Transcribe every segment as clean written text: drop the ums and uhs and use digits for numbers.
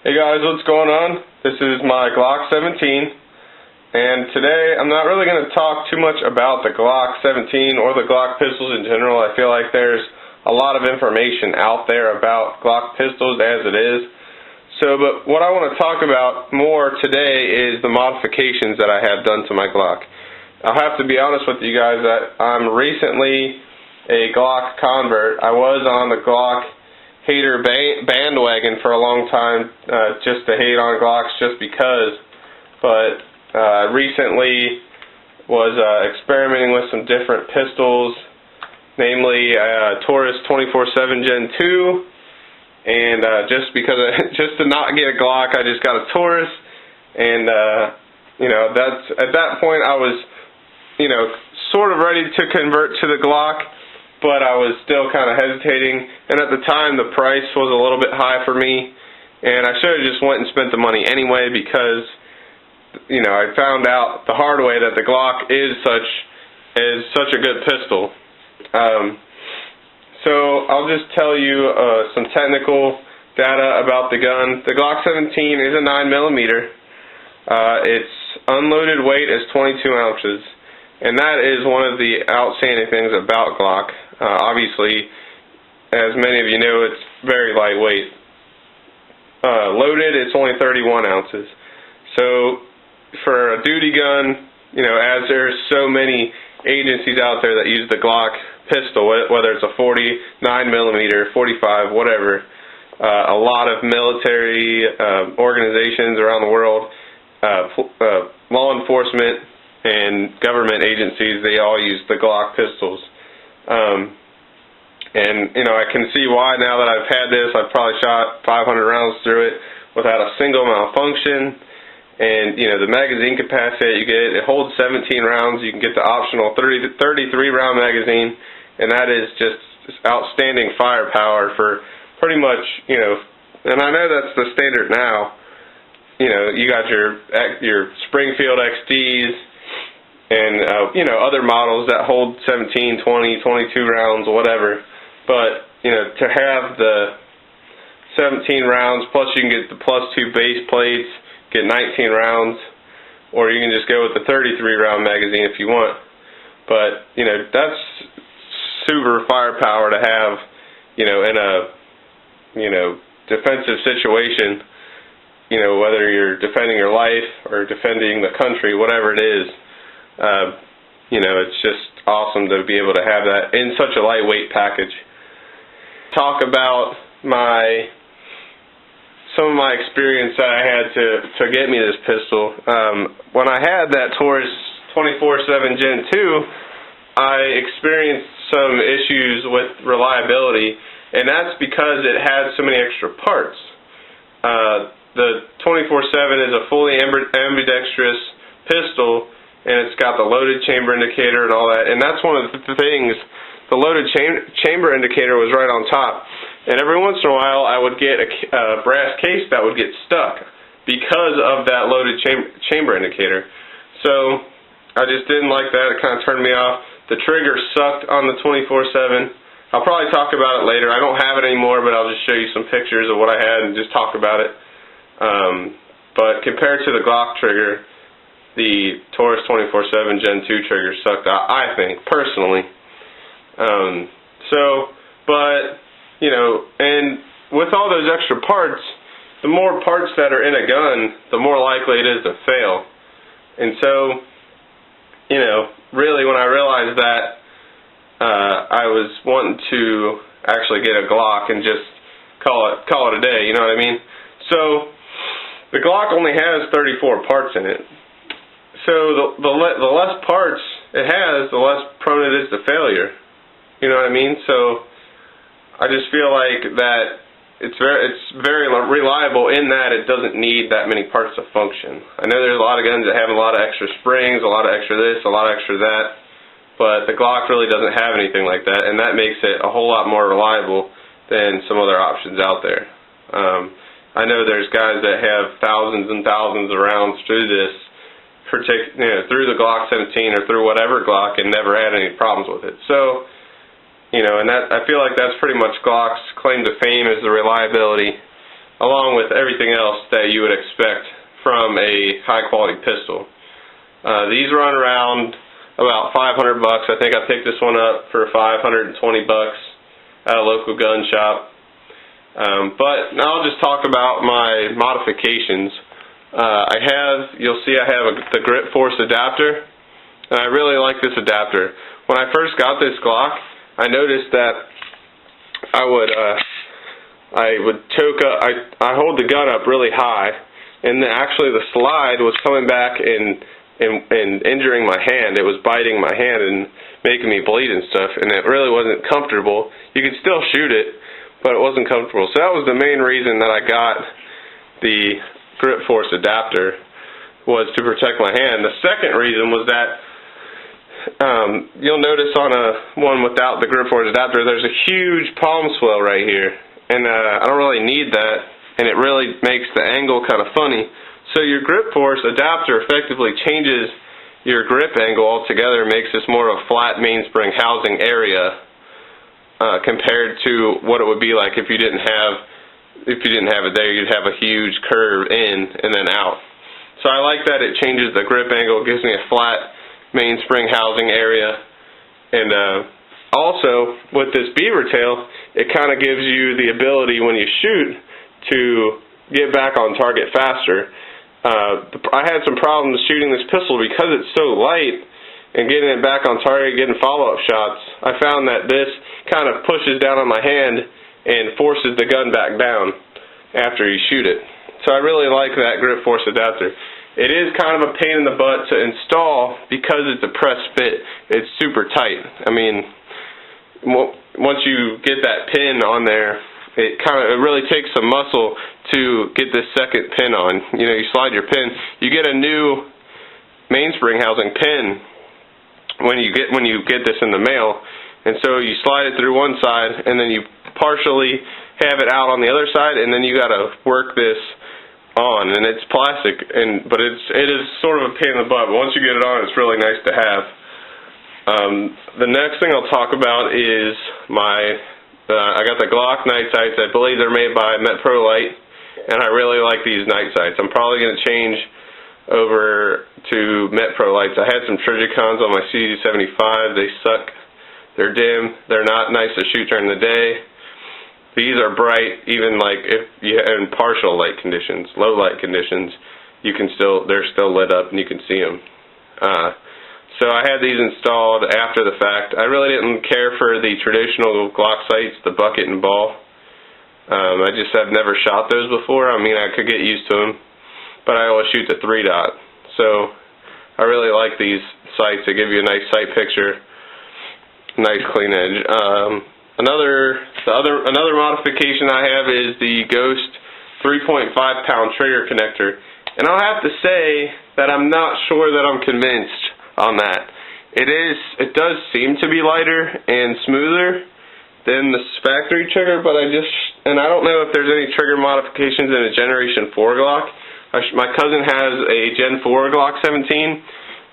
Hey guys, what's going on? This is my Glock 17, and today I'm not really going to talk too much about the Glock 17 or the Glock pistols in general. I feel like there's a lot of information out there about Glock pistols as it is. But what I want to talk about more today is the modifications that I have done to my Glock. I'll have to be honest with you guys that I'm recently a Glock convert. I was on the Glock hater bandwagon for a long time, just to hate on Glocks just because, but recently was experimenting with some different pistols, namely Taurus 24/7 Gen 2, and just to not get a Glock, I just got a Taurus, and that's at that point I was sort of ready to convert to the Glock, but I was still kind of hesitating, and at the time the price was a little bit high for me, and I should have just went and spent the money anyway because I found out the hard way that the Glock is such a good pistol. So I'll just tell you some technical data about the gun. The Glock 17 is a 9mm. Its unloaded weight is 22 ounces. And that is one of the outstanding things about Glock. Obviously, as many of you know, it's very lightweight. Loaded, it's only 31 ounces. So, for a duty gun, as there's so many agencies out there that use the Glock pistol, whether it's a 49mm, 45, whatever, a lot of military organizations around the world, law enforcement, and government agencies, they all use the Glock pistols. I can see why now that I've had this. I've probably shot 500 rounds through it without a single malfunction. And, the magazine capacity that you get, it holds 17 rounds. You can get the optional 33 round magazine, and that is just outstanding firepower for pretty much, and I know that's the standard now. You got your Springfield XDs, and other models that hold 17, 20, 22 rounds, whatever. But to have the 17 rounds, plus you can get the +2 base plates, get 19 rounds, or you can just go with the 33 round magazine if you want. But that's super firepower to have, in a defensive situation. Whether you're defending your life or defending the country, whatever it is. It's just awesome to be able to have that in such a lightweight package. Talk about some of my experience that I had to get me this pistol. When I had that Taurus 24/7 Gen 2, I experienced some issues with reliability, and that's because it had so many extra parts. The 24/7 is a fully ambidextrous pistol, and it's got the loaded chamber indicator and all that, and that's one of the things. The loaded chamber indicator was right on top, and every once in a while I would get a brass case that would get stuck because of that loaded chamber indicator. So I just didn't like that. It kind of turned me off. The trigger sucked on the 24/7. I'll probably talk about it later. I don't have it anymore, but I'll just show you some pictures of what I had and just talk about it. But compared to the Glock trigger, the Taurus 24/7 Gen 2 trigger sucked, I think, personally. And with all those extra parts, the more parts that are in a gun, the more likely it is to fail. And so, really when I realized that, I was wanting to actually get a Glock and just call it a day, you know what I mean? So, the Glock only has 34 parts in it. So the less parts it has, the less prone it is to failure. You know what I mean? So I just feel like that it's very reliable in that it doesn't need that many parts to function. I know there's a lot of guns that have a lot of extra springs, a lot of extra this, a lot of extra that, but the Glock really doesn't have anything like that, and that makes it a whole lot more reliable than some other options out there. I know there's guys that have thousands and thousands of rounds through this, through the Glock 17 or through whatever Glock, and never had any problems with it. So, and I feel like that's pretty much Glock's claim to fame, is the reliability along with everything else that you would expect from a high quality pistol. These run around about $500 bucks. I think I picked this one up for $520 bucks at a local gun shop. But now I'll just talk about my modifications. You'll see I have the grip force adapter, and I really like this adapter. When I first got this Glock, I noticed that I would choke up. I hold the gun up really high, and actually the slide was coming back and injuring my hand. It was biting my hand and making me bleed and stuff, and it really wasn't comfortable. You could still shoot it, but it wasn't comfortable. So that was the main reason that I got the grip force adapter, was to protect my hand. The second reason was that you'll notice on one without the grip force adapter, there's a huge palm swell right here, and I don't really need that, and it really makes the angle kind of funny. So your grip force adapter effectively changes your grip angle altogether, makes this more of a flat mainspring housing area compared to what it would be like if you didn't have it there. You'd have a huge curve in and then out. So I like that it changes the grip angle, gives me a flat mainspring housing area, and also with this beaver tail, it kind of gives you the ability when you shoot to get back on target faster. I had some problems shooting this pistol because it's so light and getting it back on target, getting follow-up shots. I found that this kind of pushes down on my hand and forces the gun back down after you shoot it. So I really like that grip force adapter. It is kind of a pain in the butt to install because it's a press fit. It's super tight. I mean, once you get that pin on there, it really takes some muscle to get this second pin on. You know, you slide your pin, you get a new mainspring housing pin when you get this in the mail, and so you slide it through one side, and then you partially have it out on the other side, and then you got to work this on, and it's plastic, but it is sort of a pain in the butt. But once you get it on, it's really nice to have. The next thing I'll talk about is I got the Glock night sights. I believe they're made by MetPro Light, and I really like these night sights. I'm probably going to change over to MetPro Lights. I had some Trigicons on my CD75. They suck. They're dim. They're not nice to shoot during the day. These are bright, even like if you in partial light conditions, low light conditions, they're still lit up and you can see them. So I had these installed after the fact. I really didn't care for the traditional Glock sights, the bucket and ball. I just have never shot those before. I mean, I could get used to them, but I always shoot the 3-dot. So I really like these sights. They give you a nice sight picture, nice clean edge. Another modification I have is the Ghost 3.5 pound trigger connector, and I'll have to say that I'm not sure that I'm convinced on that. It does seem to be lighter and smoother than the factory trigger, but I don't know if there's any trigger modifications in a Generation 4 Glock. My cousin has a Gen 4 Glock 17,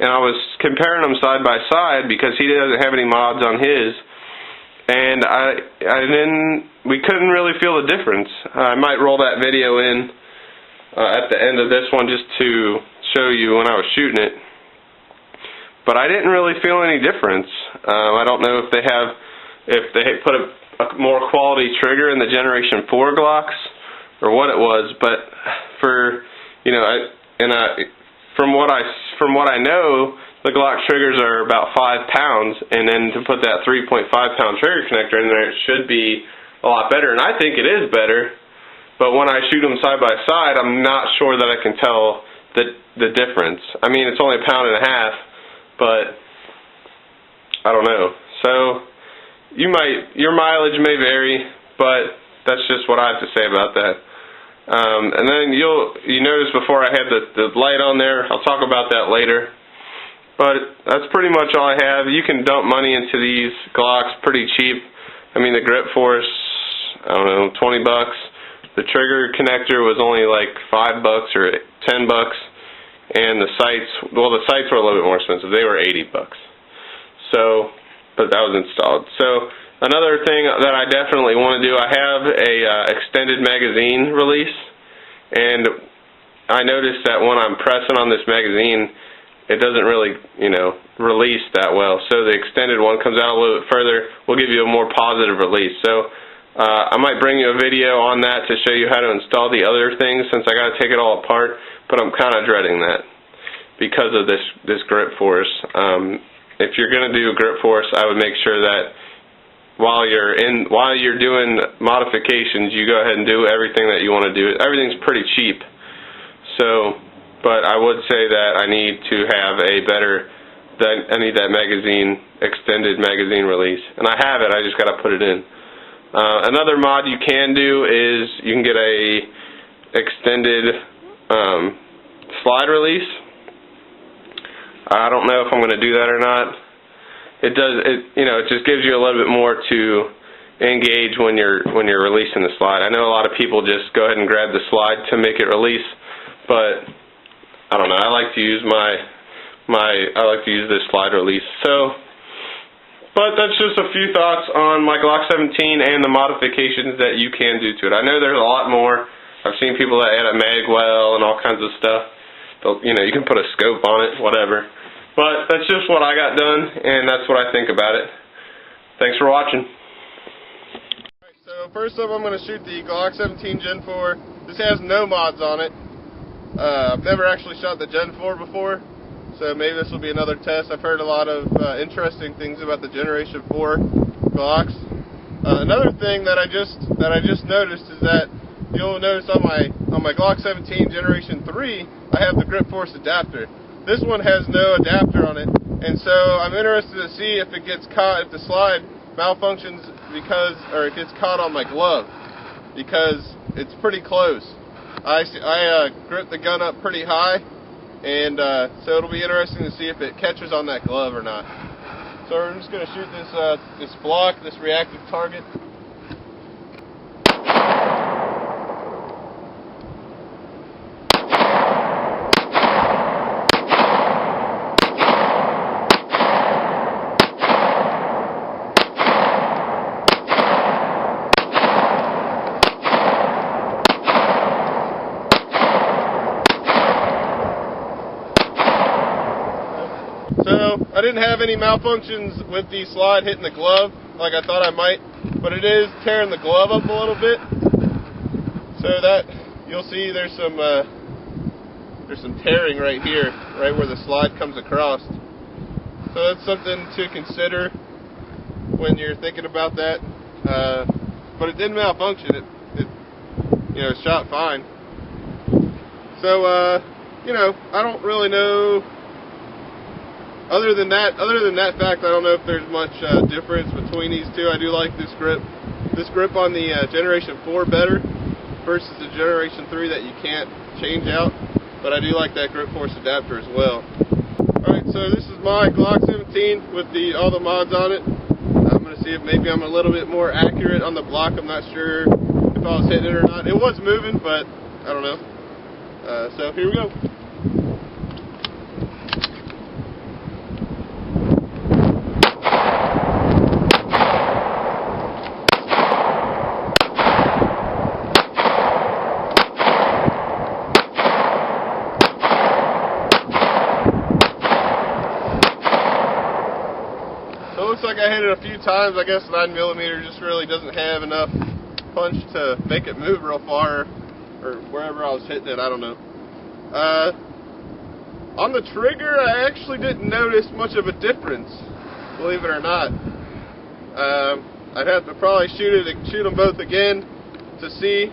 and I was comparing them side by side because he doesn't have any mods on his. And we couldn't really feel the difference. I might roll that video in at the end of this one just to show you when I was shooting it. But I didn't really feel any difference. I don't know if they put a more quality trigger in the Generation 4 Glocks or what it was, but from what I know, the Glock triggers are about 5 pounds, and then to put that 3.5 pound trigger connector in there, it should be a lot better, and I think it is better, but when I shoot them side by side, I'm not sure that I can tell the difference. I mean, it's only 1.5 pounds, but I don't know. So your mileage may vary, but that's just what I have to say about that. And then you notice before I had the light on there. I'll talk about that later. But that's pretty much all I have. You can dump money into these Glocks pretty cheap. I mean, the grip force, I don't know, 20 bucks. The trigger connector was only like $5 or 10 bucks. And the sights were a little bit more expensive. They were 80 bucks. So, but that was installed. So, Another thing that I definitely want to do, I have a extended magazine release, and I noticed that when I'm pressing on this magazine, it doesn't really, release that well. So the extended one comes out a little bit further, will give you a more positive release. So I might bring you a video on that to show you how to install the other things, since I got to take it all apart, but I'm kind of dreading that because of this grip force. If you're going to do grip force, I would make sure that while you're doing modifications, you go ahead and do everything that you want to do. Everything's pretty cheap, but I would say that I need to have I need that extended magazine release, and I have it. I just got to put it in. Another mod you can do is you can get a extended slide release. I don't know if I'm going to do that or not. It just gives you a little bit more to engage when you're releasing the slide. I know a lot of people just go ahead and grab the slide to make it release, but I don't know. I like to use this slide release. But that's just a few thoughts on my Glock 17 and the modifications that you can do to it. I know there's a lot more. I've seen people that add a mag well and all kinds of stuff. You can put a scope on it, whatever. But that's just what I got done, and that's what I think about it. Thanks for watching. Alright, so first up I'm going to shoot the Glock 17 Gen 4. This has no mods on it. I've never actually shot the Gen 4 before, so maybe this will be another test. I've heard a lot of interesting things about the Generation 4 Glocks. Another thing that I just noticed is that you'll notice on my Glock 17 Generation 3, I have the grip force adapter. This one has no adapter on it, and so I'm interested to see if it gets caught, if the slide malfunctions or it gets caught on my glove, because it's pretty close. I grip the gun up pretty high, and so it'll be interesting to see if it catches on that glove or not. So I'm just going to shoot this block, this reactive target. So I didn't have any malfunctions with the slide hitting the glove like I thought I might, but it is tearing the glove up a little bit. So that you'll see there's some tearing right here, right where the slide comes across. So that's something to consider when you're thinking about that. But it didn't malfunction. It shot fine. So I don't really know. Other than that fact, I don't know if there's much difference between these two. I do like this grip on the Generation 4 better versus the Generation 3 that you can't change out, but I do like that grip force adapter as well. Alright, so this is my Glock 17 with all the mods on it. I'm going to see if maybe I'm a little bit more accurate on the block. I'm not sure if I was hitting it or not. It was moving, but I don't know. So here we go. Looks like I hit it a few times. I guess 9mm just really doesn't have enough punch to make it move real far, or wherever I was hitting it, I don't know. On the trigger, I actually didn't notice much of a difference, believe it or not. I'd have to probably shoot them both again to see.